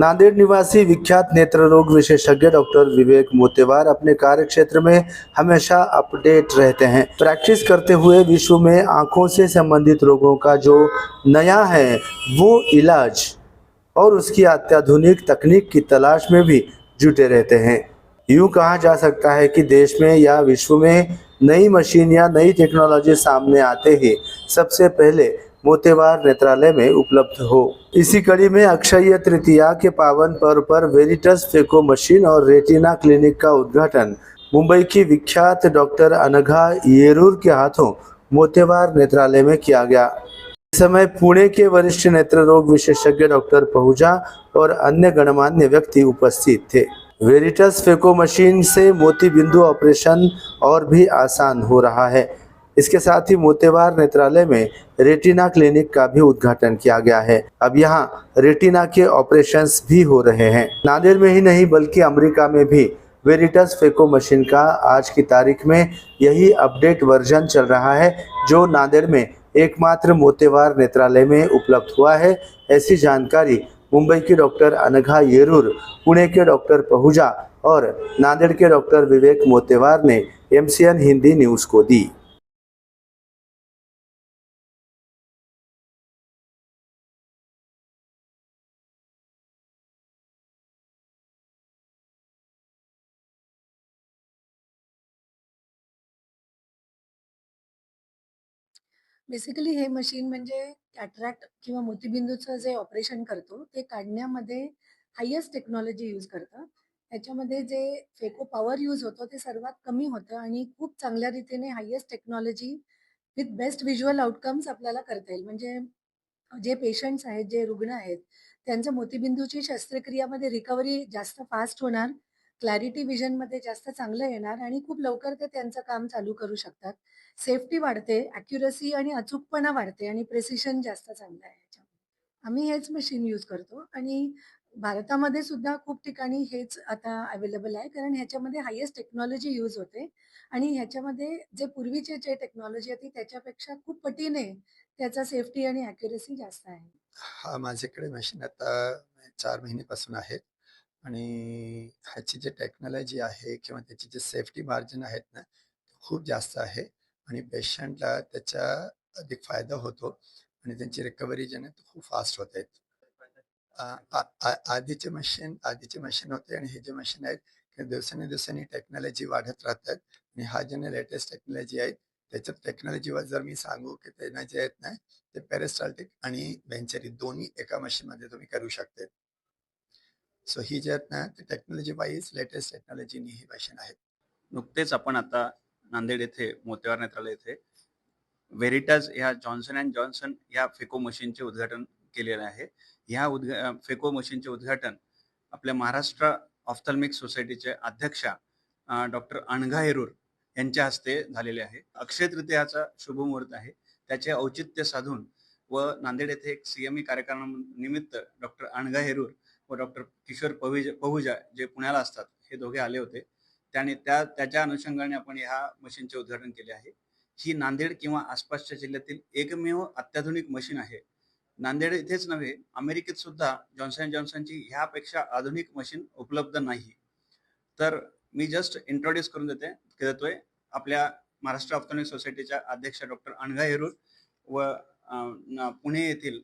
नांदेड़ निवासी विख्यात नेत्र रोग विशेषज्ञ डॉक्टर विवेक मोतेवार अपने कार्य क्षेत्र में हमेशा अपडेट रहते हैं। प्रैक्टिस करते हुए विश्व में आंखों से संबंधित रोगों का जो नया है वो इलाज और उसकी अत्याधुनिक तकनीक की तलाश में भी जुटे रहते हैं। यूं कहा जा सकता है कि देश में या विश्व में नई मशीन या नई टेक्नोलॉजी सामने आते ही सबसे पहले मोतेवार नेत्रालय में उपलब्ध हो। इसी कड़ी में अक्षय तृतीया के पावन पर्व पर वेरिटस फेको मशीन और रेटिना क्लिनिक का उद्घाटन मुंबई की विख्यात डॉक्टर अनघा येरूर के हाथों मोतेवार नेत्रालय में किया गया। इस समय पुणे के वरिष्ठ नेत्र रोग विशेषज्ञ डॉक्टर पहुजा और अन्य गणमान्य व्यक्ति उपस्थित थे। वेरिटस फेको मशीन से मोती बिंदु ऑपरेशन और भी आसान हो रहा है। इसके साथ ही मोतेवार नेत्रालय में रेटिना क्लिनिक का भी उद्घाटन किया गया है। अब यहाँ रेटिना के ऑपरेशंस भी हो रहे हैं। नांदेड़ में ही नहीं बल्कि अमेरिका में भी वेरिटस फेको मशीन का आज की तारीख में यही अपडेट वर्जन चल रहा है, जो नांदेड़ में एकमात्र मोतेवार नेत्रालय में उपलब्ध हुआ है। ऐसी जानकारी मुंबई की डॉक्टर अनघा येरूर, पुणे के डॉक्टर पहुजा और नांदेड़ के डॉक्टर विवेक मोतेवार ने MCN हिंदी न्यूज़ को दी। बेसिकली हे मशीन म्हणजे कॅटरॅक्ट किंवा मोतीबिंदूचं जे ऑपरेशन करतो ते काढण्यामध्ये हायेस्ट टेक्नॉलॉजी यूज करतं. ह्याच्यामध्ये जे फेको पॉवर यूज होतो ते सर्वात कमी होतं आणि खूप चांगल्या रीतीने highest technology with best visual outcomes आपल्याला करता येईल. म्हणजे जे पेशंट्स आहेत, जे रुग्ण आहेत, त्यांच्या मोतीबिंदूची शस्त्रक्रियामध्ये रिकव्हरी जास्त फास्ट होणार, क्लॅरिटी विजनमध्ये जास्त चांगलं येणार आणि खूप लवकर ते त्यांचं काम चालू करू शकतात. सेफ्टी वाढते, ॲक्युरसी आणि अचूकपणा वाढते आणि प्रिसिशन जास्त चांगलं आहे ह्याच्यामध्ये. आम्ही हेच मशीन यूज करतो आणि भारतामध्ये सुद्धा खूप ठिकाणी हेच आता अवेलेबल आहे. कारण ह्याच्यामध्ये हायेस्ट टेक्नॉलॉजी यूज होते आणि ह्याच्यामध्ये जे पूर्वीचे जे टेक्नॉलॉजी होती त्याच्यापेक्षा खूप पटीने त्याचा सेफ्टी आणि ॲक्युरसी जास्त आहे. हा माझ्याकडे मशीन आता 4 महिन्यापासून आहे आणि ह्याची जी टेक्नॉलॉजी आहे किंवा त्याची जे सेफ्टी मार्जिन आहेत ना, खूप जास्त आहे आणि पेशंटला त्याचा अधिक फायदा होतो आणि त्यांची रिकव्हरी जी आहे ना, खूप फास्ट होते. आधीचे मशीन होते आणि हे जे मशीन आहेत ते दिवसांनी टेक्नॉलॉजी वाढत राहतात आणि हा जे लेटेस्ट टेक्नॉलॉजी आहे त्याच्यात टेक्नॉलॉजीवर जर मी सांगू की त्यांना जे आहेत ना ते पेरिस्टाल्टिक आणि वेंचरी दोन्ही एका मशीनमध्ये तुम्ही करू शकते. सो ही जे आहेत ना ते टेक्नॉलॉजी वाईज लेटेस्ट टेक्नॉलॉजीनी ही मशीन आहेत. नुकतेच आपण आता नांदेड येथे मोतेवार नेत्रालय येथे वेरिटाज ह्या जॉन्सन अँड जॉन्सन ह्या फेको मशीनचे उद्घाटन केलेलं आहे. ह्या फेको मशीनचे उद्घाटन आपल्या महाराष्ट्र ऑफ्थल्मिक सोसायटीचे अध्यक्षा डॉक्टर अनघा हेरूर यांच्या हस्ते झालेले आहे. अक्षय तृतीयाचा शुभमुहूर्त आहे. त्याचे औचित्य साधून व नांदेड येथे एक CME कार्यक्रमानिमित्त डॉक्टर अनघा हेरूर व डॉक्टर किशोर पहुजा जे पुण्याला असतात हे दोघे आले होते. त्याच्या अनुषंगाने आपण ह्या मशीनचे उद्घाटन केले आहे. ही नांदेड किंवा आसपासच्या जिल्ह्यातील एकमेव अत्याधुनिक मशीन आहे. नांदेड इथेच नव्हे, अमेरिकेत सुद्धा जॉन्सन अँड जॉन्सनची ह्यापेक्षा आधुनिक मशीन उपलब्ध नाही. तर मी जस्ट इंट्रोड्यूस करून देतोय आपल्या महाराष्ट्र ऑफ्थल्मिक सोसायटीच्या अध्यक्ष डॉक्टर अनघा हेरूर व पुणे येथील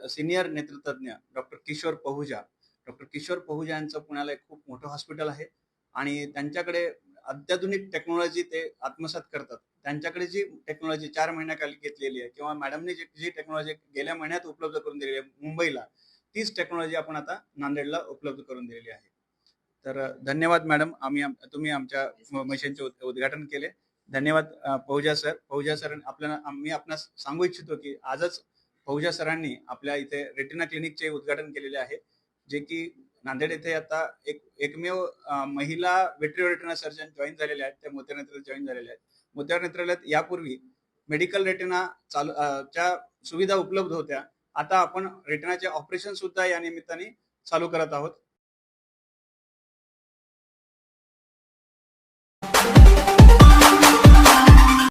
सिनियर नेत्रतज्ञ डॉक्टर किशोर पहुजा. डॉक्टर किशोर पहुजा यांचं पुण्याला एक खूप मोठं हॉस्पिटल आहे आणि त्यांच्याकडे अत्याधुनिक टेक्नॉलॉजी ते आत्मसात करतात. त्यांच्याकडे जी टेक्नॉलॉजी 4 महिन्याखाली घेतलेली आहे किंवा मॅडमने जी टेक्नॉलॉजी गेल्या महिन्यात उपलब्ध करून दिलेली आहे मुंबईला, तीच टेक्नॉलॉजी आपण आता नांदेडला उपलब्ध करून दिलेली आहे. तर धन्यवाद मॅडम, तुम्ही आमच्या मशीनचे उद्घाटन केले. धन्यवाद पहुजा सर. मी आपणास सांगू इच्छितो की आजच पहुजा सरांनी आपल्या इथे रेटिना क्लिनिकचे उद्घाटन केलेले आहे, जे की नांदेड येथे आता एकमेव महिला वेटरी रेटिना सर्जन जॉईन झालेले आहेत. ते मोतेवार नेत्रालयात जॉईन झालेले आहेत. मोतेवार नेत्रालयात यापूर्वी मेडिकल रेटिना च्या सुविधा उपलब्ध होत्या. आता आपण रेटिनाचे ऑपरेशन सुद्धा या निमित्ताने चालू करत आहोत.